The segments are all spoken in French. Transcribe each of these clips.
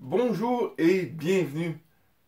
Bonjour et bienvenue.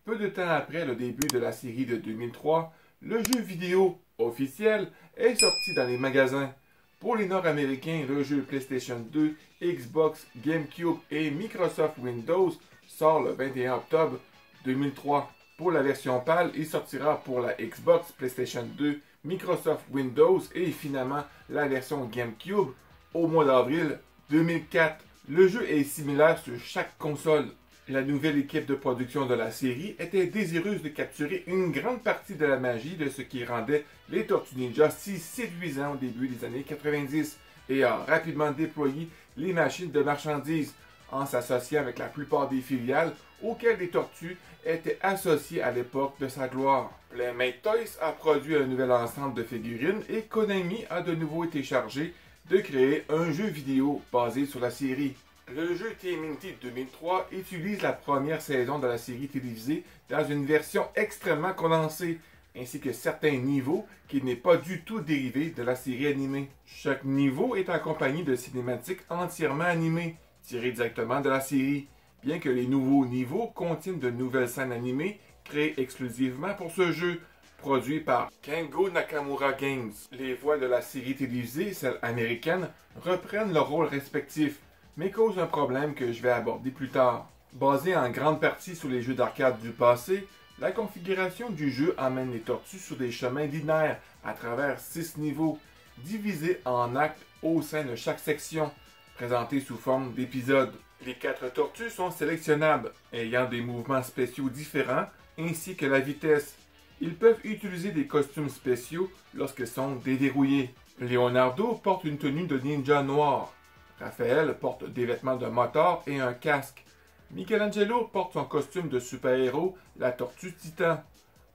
Peu de temps après le début de la série de 2003, le jeu vidéo officiel est sorti dans les magasins. Pour les Nord-Américains, le jeu PlayStation 2, Xbox, GameCube et Microsoft Windows sort le 21 octobre 2003. Pour la version PAL, il sortira pour la Xbox, PlayStation 2, Microsoft Windows et finalement la version GameCube au mois d'avril 2004. Le jeu est similaire sur chaque console. La nouvelle équipe de production de la série était désireuse de capturer une grande partie de la magie de ce qui rendait les Tortues Ninja si séduisants au début des années 90 et a rapidement déployé les machines de marchandises en s'associant avec la plupart des filiales auxquelles les tortues étaient associées à l'époque de sa gloire. Playmate Toys a produit un nouvel ensemble de figurines et Konami a de nouveau été chargé de créer un jeu vidéo basé sur la série. Le jeu TMNT 2003 utilise la première saison de la série télévisée dans une version extrêmement condensée, ainsi que certains niveaux qui n'est pas du tout dérivé de la série animée. Chaque niveau est accompagné de cinématiques entièrement animées, tirées directement de la série, bien que les nouveaux niveaux contiennent de nouvelles scènes animées créées exclusivement pour ce jeu, produit par Kengo Nakamura Games. Les voix de la série télévisée, celles américaines, reprennent leurs rôles respectifs, mais causent un problème que je vais aborder plus tard. Basé en grande partie sur les jeux d'arcade du passé, la configuration du jeu amène les tortues sur des chemins linéaires à travers 6 niveaux, divisés en actes au sein de chaque section, présentés sous forme d'épisodes. Les 4 tortues sont sélectionnables, ayant des mouvements spéciaux différents, ainsi que la vitesse. Ils peuvent utiliser des costumes spéciaux lorsqu'ils sont déverrouillés. Leonardo porte une tenue de ninja noir. Raphaël porte des vêtements de motard et un casque. Michelangelo porte son costume de super-héros, la tortue Titan.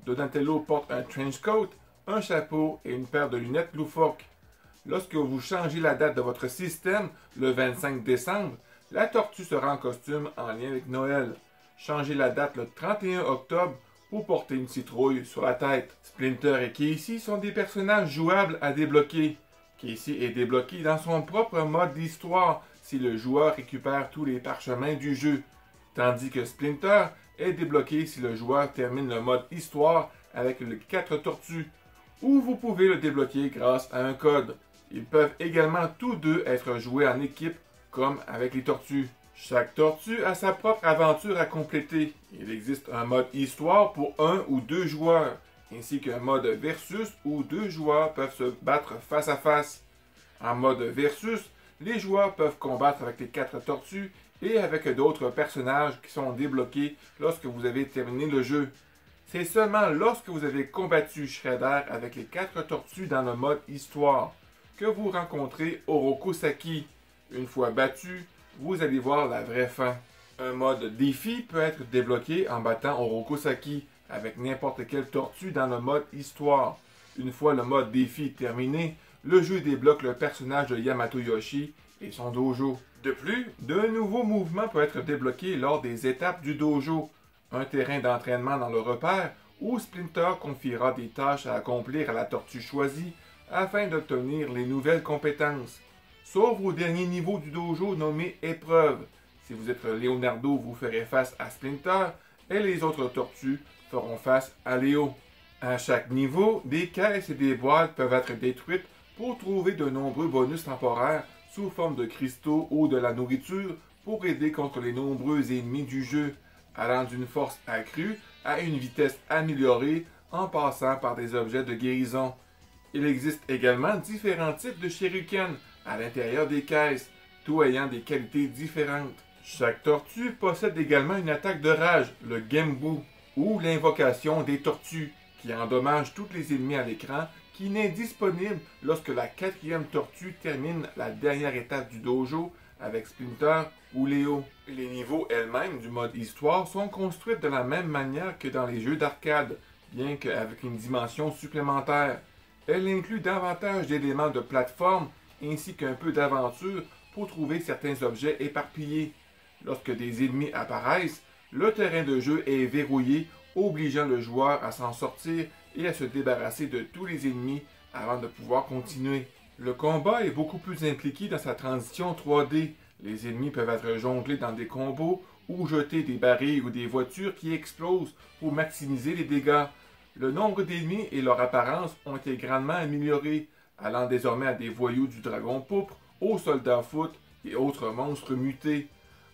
Donatello porte un trench coat, un chapeau et une paire de lunettes loufoques. Lorsque vous changez la date de votre système, le 25 décembre, la tortue sera en costume en lien avec Noël. Changez la date le 31 octobre pour porter une citrouille sur la tête. Splinter et Casey sont des personnages jouables à débloquer. Casey est débloqué dans son propre mode d'histoire si le joueur récupère tous les parchemins du jeu, tandis que Splinter est débloqué si le joueur termine le mode histoire avec les 4 tortues, ou vous pouvez le débloquer grâce à un code. Ils peuvent également tous deux être joués en équipe, comme avec les tortues. Chaque tortue a sa propre aventure à compléter. Il existe un mode histoire pour 1 ou 2 joueurs, ainsi qu'un mode versus où 2 joueurs peuvent se battre face à face. En mode versus, les joueurs peuvent combattre avec les 4 tortues et avec d'autres personnages qui sont débloqués lorsque vous avez terminé le jeu. C'est seulement lorsque vous avez combattu Shredder avec les 4 tortues dans le mode histoire que vous rencontrez Orokusaki. Une fois battu, vous allez voir la vraie fin. Un mode défi peut être débloqué en battant Orokusaki avec n'importe quelle tortue dans le mode histoire. Une fois le mode défi terminé, le jeu débloque le personnage de Yamato Yoshi et son dojo. De plus, de nouveaux mouvements peuvent être débloqués lors des étapes du dojo, un terrain d'entraînement dans le repère où Splinter confiera des tâches à accomplir à la tortue choisie afin d'obtenir les nouvelles compétences. Sauf au dernier niveau du dojo nommé épreuve. Si vous êtes Leonardo, vous ferez face à Splinter et les autres tortues feront face à Léo. À chaque niveau, des caisses et des boîtes peuvent être détruites pour trouver de nombreux bonus temporaires sous forme de cristaux ou de la nourriture pour aider contre les nombreux ennemis du jeu, allant d'une force accrue à une vitesse améliorée en passant par des objets de guérison. Il existe également différents types de shuriken à l'intérieur des caisses, tout ayant des qualités différentes. Chaque tortue possède également une attaque de rage, le Genbu, ou l'invocation des tortues, qui endommage tous les ennemis à l'écran, qui n'est disponible lorsque la 4e tortue termine la dernière étape du dojo avec Splinter ou Léo. Les niveaux elles-mêmes du mode histoire sont construites de la même manière que dans les jeux d'arcade, bien qu'avec une dimension supplémentaire. Elle inclut davantage d'éléments de plateforme ainsi qu'un peu d'aventure pour trouver certains objets éparpillés. Lorsque des ennemis apparaissent, le terrain de jeu est verrouillé, obligeant le joueur à s'en sortir et à se débarrasser de tous les ennemis avant de pouvoir continuer. Le combat est beaucoup plus impliqué dans sa transition 3D. Les ennemis peuvent être jonglés dans des combos ou jeter des barils ou des voitures qui explosent pour maximiser les dégâts. Le nombre d'ennemis et leur apparence ont été grandement améliorés, allant désormais à des voyous du dragon pourpre, aux soldats foot et autres monstres mutés.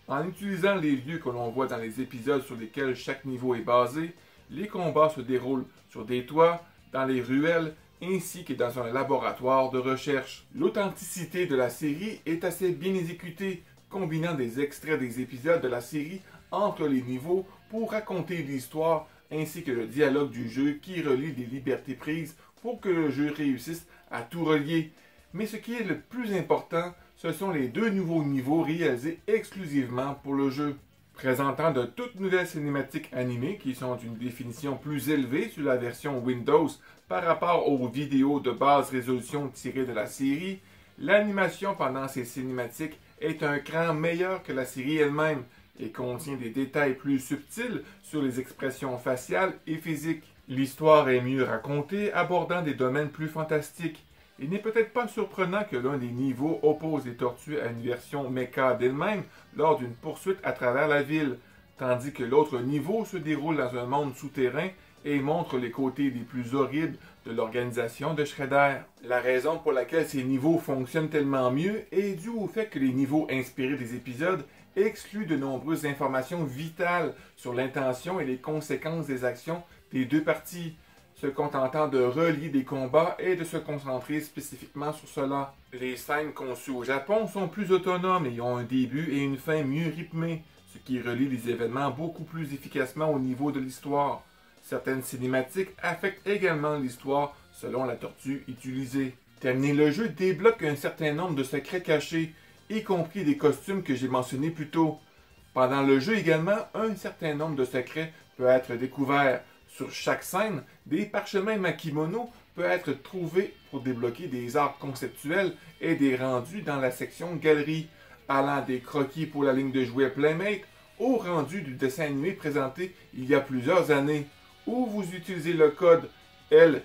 En utilisant les lieux que l'on voit dans les épisodes sur lesquels chaque niveau est basé, les combats se déroulent sur des toits, dans les ruelles, ainsi que dans un laboratoire de recherche. L'authenticité de la série est assez bien exécutée, combinant des extraits des épisodes de la série entre les niveaux pour raconter l'histoire ainsi que le dialogue du jeu qui relie les libertés prises pour que le jeu réussisse à tout relier. Mais ce qui est le plus important, ce sont les 2 nouveaux niveaux réalisés exclusivement pour le jeu, présentant de toutes nouvelles cinématiques animées qui sont d'une définition plus élevée sur la version Windows par rapport aux vidéos de basse résolution tirées de la série. L'animation pendant ces cinématiques est un cran meilleur que la série elle-même et contient des détails plus subtils sur les expressions faciales et physiques. L'histoire est mieux racontée, abordant des domaines plus fantastiques. Il n'est peut-être pas surprenant que l'un des niveaux oppose les tortues à une version mecha d'elle-même lors d'une poursuite à travers la ville, tandis que l'autre niveau se déroule dans un monde souterrain et montre les côtés les plus horribles de l'organisation de Shredder. La raison pour laquelle ces niveaux fonctionnent tellement mieux est due au fait que les niveaux inspirés des épisodes excluent de nombreuses informations vitales sur l'intention et les conséquences des actions des 2 parties, se contentant de relier des combats et de se concentrer spécifiquement sur cela. Les scènes conçues au Japon sont plus autonomes et ont un début et une fin mieux rythmés, ce qui relie les événements beaucoup plus efficacement au niveau de l'histoire. Certaines cinématiques affectent également l'histoire selon la tortue utilisée. Terminer le jeu débloque un certain nombre de secrets cachés, y compris des costumes que j'ai mentionnés plus tôt. Pendant le jeu également, un certain nombre de secrets peut être découvert. Sur chaque scène, des parchemins makimono peuvent être trouvés pour débloquer des arts conceptuels et des rendus dans la section galerie, allant des croquis pour la ligne de jouets Playmate au rendu du dessin animé présenté il y a plusieurs années, où vous utilisez le code LSDRM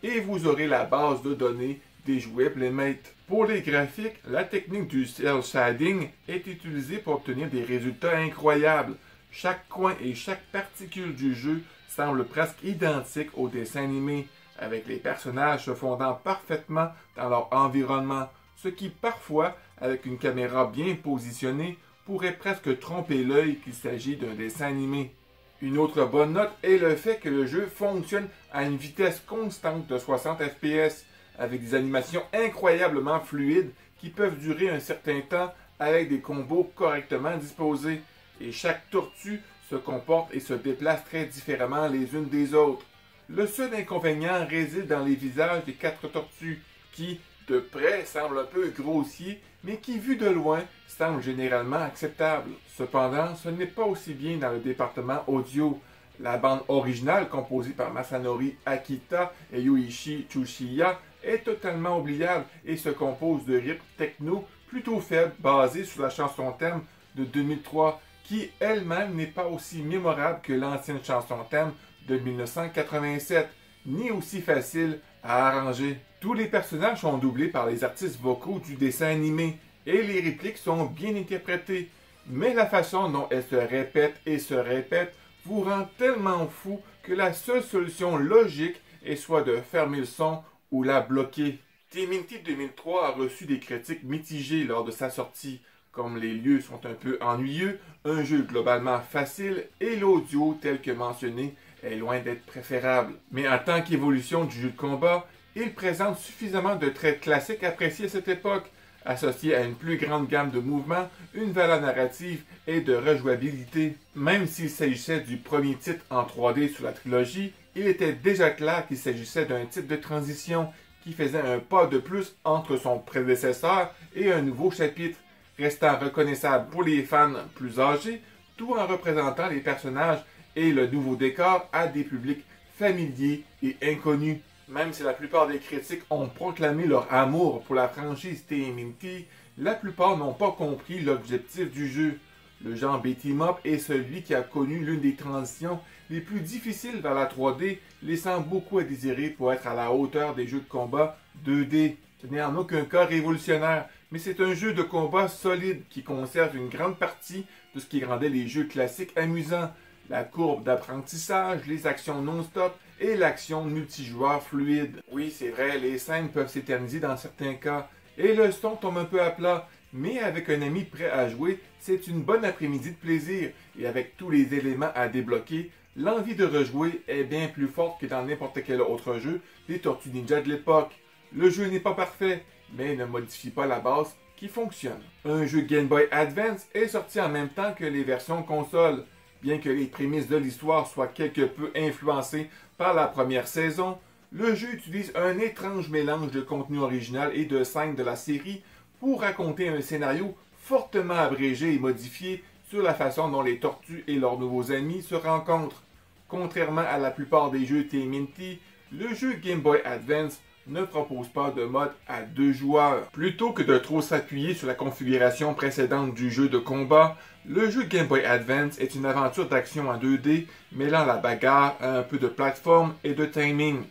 et vous aurez la base de données des jouets Playmate. Pour les graphiques, la technique du cel shading est utilisée pour obtenir des résultats incroyables. Chaque coin et chaque particule du jeu semble presque identique au dessin animé, avec les personnages se fondant parfaitement dans leur environnement, ce qui parfois, avec une caméra bien positionnée, pourrait presque tromper l'œil qu'il s'agit d'un dessin animé. Une autre bonne note est le fait que le jeu fonctionne à une vitesse constante de 60 fps, avec des animations incroyablement fluides qui peuvent durer un certain temps avec des combos correctement disposés. Et chaque tortue se comporte et se déplace très différemment les unes des autres. Le seul inconvénient réside dans les visages des 4 tortues, qui, de près, semblent un peu grossiers, mais qui, vus de loin, semblent généralement acceptables. Cependant, ce n'est pas aussi bien dans le département audio. La bande originale, composée par Masanori Akita et Yuichi Tsushiya, est totalement oubliable et se compose de rythmes techno plutôt faibles basés sur la chanson thème de 2003, qui elle-même n'est pas aussi mémorable que l'ancienne chanson thème de 1987, ni aussi facile à arranger. Tous les personnages sont doublés par les artistes vocaux du dessin animé, et les répliques sont bien interprétées, mais la façon dont elles se répètent et se répètent vous rend tellement fou que la seule solution logique est soit de fermer le son ou la bloquer. TMNT 2003 a reçu des critiques mitigées lors de sa sortie, comme les lieux sont un peu ennuyeux, un jeu globalement facile et l'audio tel que mentionné est loin d'être préférable. Mais en tant qu'évolution du jeu de combat, il présente suffisamment de traits classiques appréciés à cette époque, associés à une plus grande gamme de mouvements, une valeur narrative et de rejouabilité. Même s'il s'agissait du premier titre en 3D sur la trilogie, il était déjà clair qu'il s'agissait d'un titre de transition qui faisait un pas de plus entre son prédécesseur et un nouveau chapitre, restant reconnaissable pour les fans plus âgés, tout en représentant les personnages et le nouveau décor à des publics familiers et inconnus. Même si la plupart des critiques ont proclamé leur amour pour la franchise TMNT, la plupart n'ont pas compris l'objectif du jeu. Le genre beat'em up est celui qui a connu l'une des transitions les plus difficiles vers la 3D, laissant beaucoup à désirer pour être à la hauteur des jeux de combat 2D. Ce n'est en aucun cas révolutionnaire, mais c'est un jeu de combat solide qui conserve une grande partie de ce qui rendait les jeux classiques amusants. La courbe d'apprentissage, les actions non-stop et l'action multijoueur fluide. Oui, c'est vrai, les scènes peuvent s'éterniser dans certains cas, et le son tombe un peu à plat, mais avec un ami prêt à jouer, c'est une bonne après-midi de plaisir, et avec tous les éléments à débloquer, l'envie de rejouer est bien plus forte que dans n'importe quel autre jeu des Tortues Ninja de l'époque. Le jeu n'est pas parfait, mais ne modifie pas la base qui fonctionne. Un jeu Game Boy Advance est sorti en même temps que les versions console. Bien que les prémices de l'histoire soient quelque peu influencées par la première saison, le jeu utilise un étrange mélange de contenu original et de scènes de la série pour raconter un scénario fortement abrégé et modifié sur la façon dont les tortues et leurs nouveaux amis se rencontrent. Contrairement à la plupart des jeux TMNT, le jeu Game Boy Advance ne propose pas de mode à 2 joueurs. Plutôt que de trop s'appuyer sur la configuration précédente du jeu de combat, le jeu Game Boy Advance est une aventure d'action en 2D mêlant la bagarre à un peu de plateforme et de timing.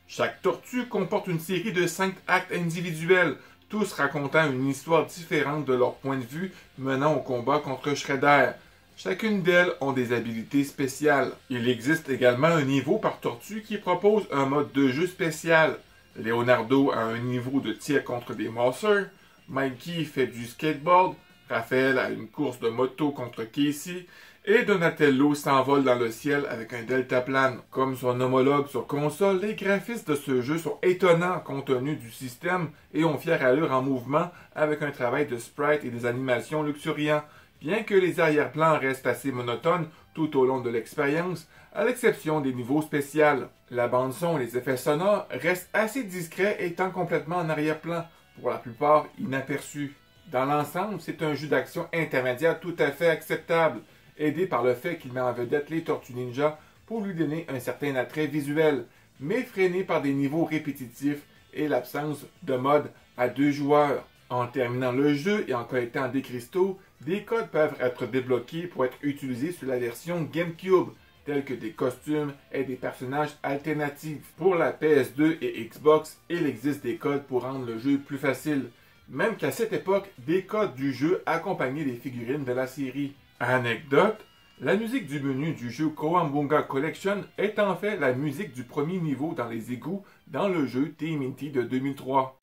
Chaque tortue comporte une série de 5 actes individuels, tous racontant une histoire différente de leur point de vue menant au combat contre Shredder. Chacune d'elles ont des habilités spéciales. Il existe également un niveau par tortue qui propose un mode de jeu spécial. Leonardo a un niveau de tir contre des monsters, Mikey fait du skateboard, Raphaël a une course de moto contre Casey, et Donatello s'envole dans le ciel avec un deltaplane. Comme son homologue sur console, les graphismes de ce jeu sont étonnants compte tenu du système et ont fière allure en mouvement avec un travail de sprite et des animations luxuriants. Bien que les arrière-plans restent assez monotones tout au long de l'expérience, à l'exception des niveaux spéciaux. La bande-son et les effets sonores restent assez discrets étant complètement en arrière-plan, pour la plupart inaperçus. Dans l'ensemble, c'est un jeu d'action intermédiaire tout à fait acceptable, aidé par le fait qu'il met en vedette les Tortues Ninja pour lui donner un certain attrait visuel, mais freiné par des niveaux répétitifs et l'absence de mode à 2 joueurs. En terminant le jeu et en collectant des cristaux, des codes peuvent être débloqués pour être utilisés sur la version GameCube, tels que des costumes et des personnages alternatifs. Pour la PS2 et Xbox, il existe des codes pour rendre le jeu plus facile. Même qu'à cette époque, des codes du jeu accompagnaient les figurines de la série. Anecdote, la musique du menu du jeu Kowabunga Collection est en fait la musique du premier niveau dans les égouts dans le jeu TMNT de 2003.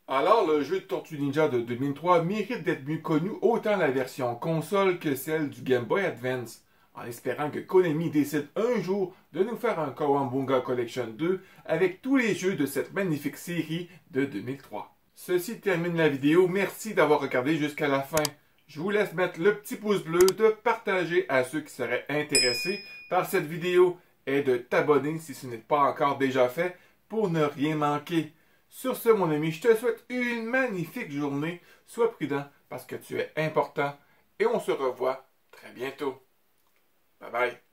Alors, le jeu de Tortue Ninja de 2003 mérite d'être mieux connu autant la version console que celle du Game Boy Advance, en espérant que Konami décide un jour de nous faire un Kowabunga Collection 2 avec tous les jeux de cette magnifique série de 2003. Ceci termine la vidéo, merci d'avoir regardé jusqu'à la fin. Je vous laisse mettre le petit pouce bleu, de partager à ceux qui seraient intéressés par cette vidéo et de t'abonner si ce n'est pas encore déjà fait pour ne rien manquer. Sur ce, mon ami, je te souhaite une magnifique journée. Sois prudent parce que tu es important et on se revoit très bientôt. Bye bye.